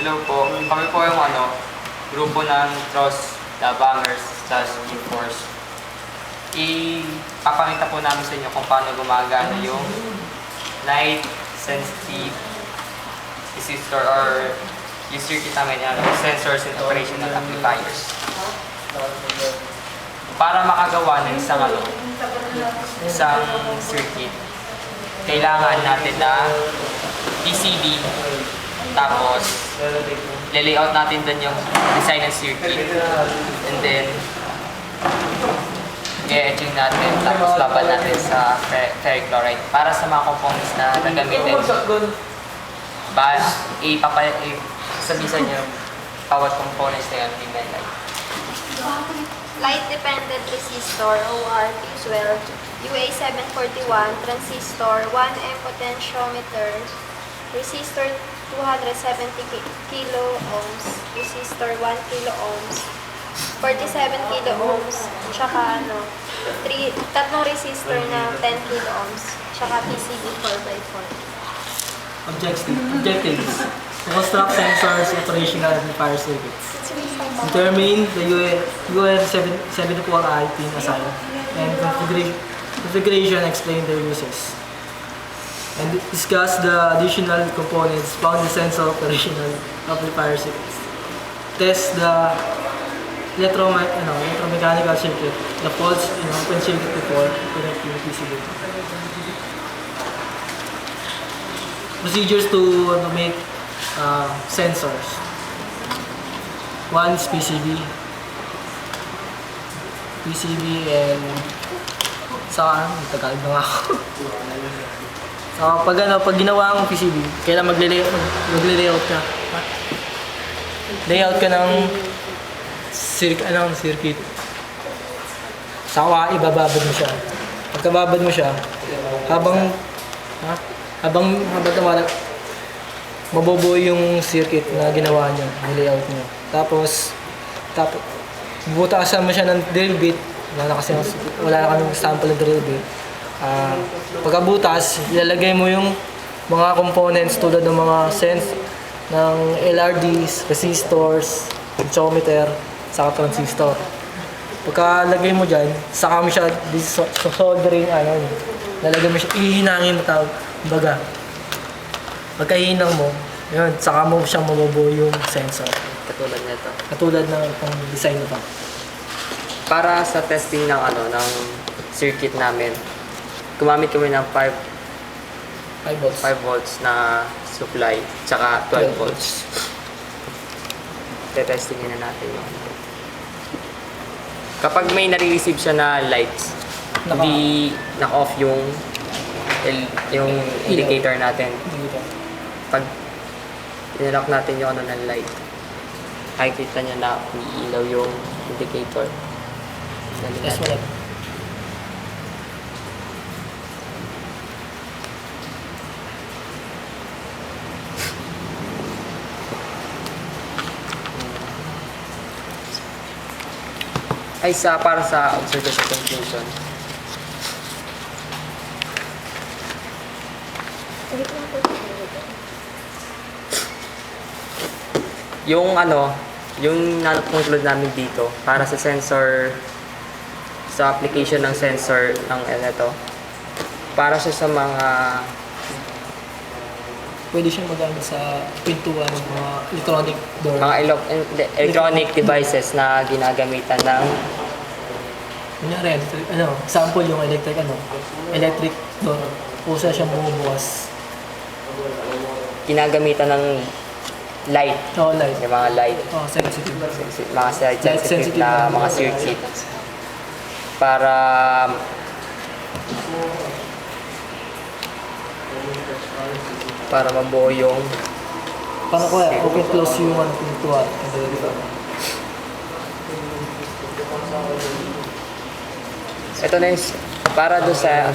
Hello po. Kami po yung grupo ng Tross Labangers /G-Force. Ipapakita po namin sa inyo kung paano gumagana yung light sensitive resistor or yung circuit namin, sensors and operation ng amplifiers. Para makagawa ng isang circuit, kailangan natin na PCB, tapos layout natin dun yung design ng circuit, and then i-etching natin, tapos laban natin sa ferric chloride para sa mga components na nagamitin. Sabihin sa inyo bawat components na yun, hindi light. Light-dependent resistor, OR-T12, UA741, transistor, 1M potentiometer, resistor 270 kilo ohms, resistor 1 kilo ohms, 47 kilo ohms, tsaka tatlong resistor na 10 kilo ohms, tsaka PCB 4x4. Objectives. To construct sensors, operational amplifier circuits. Determine the UN74I pin assigned and configuration, explain their uses. And discuss the additional components found in sensor operational amplifier circuits. Test the electromechanical circuit, the faults in open circuit before connecting PCB. Procedures to make sensors. One is PCB and Tagalog na ako. So pag ginawa ang PCB, kailangan magle-layout ka. Layout ka ng circuit. Saka ibababad mo siya. Pagkababad mo siya, habang mabubuo yung circuit na ginawa niya, layout niya. Tapos bubutasan mo siya ng drill bit. Wala na kaming sample ng drill bit. Pagkabutas, ilalagay mo yung mga components tulad ng mga ng LRDs, resistors, potentiometer, saka transistor. Pagkalagay mo dyan, saka mo siya soldering, lalagay mo siya, ihinangin mo baga. Pagkahinang mo, yun, saka mo siyang mabubuo yung sensor. Katulad nito. Katulad ng design nito. Para sa testing ng circuit namin, gumamit kami ng 5 volts na supply, tsaka 12 volts. Tetestingin na natin yun. Kapag may nare-receive siya na lights, hindi naka-off yung indicator natin. Pag tinalock natin yung ng light, makikita niya na umiilaw yung indicator. Yes, wala. Para sa observation conclusion. Yung na-conclude namin dito para sa sensor, sa application ng sensor ng para siya sa mga Pwede siyang magamit sa pintuan ng mga electronic door. electronic devices na ginagamitan ng Kunyari, sample yung electric door. Pusa siyang bumubukas. ginagamitan ng light. Light. Yung mga light. Sensitive. Mga sensitive na mga circuit. Para mabuo yung Paano ko open close yung pintuan? ito na yung para doon sa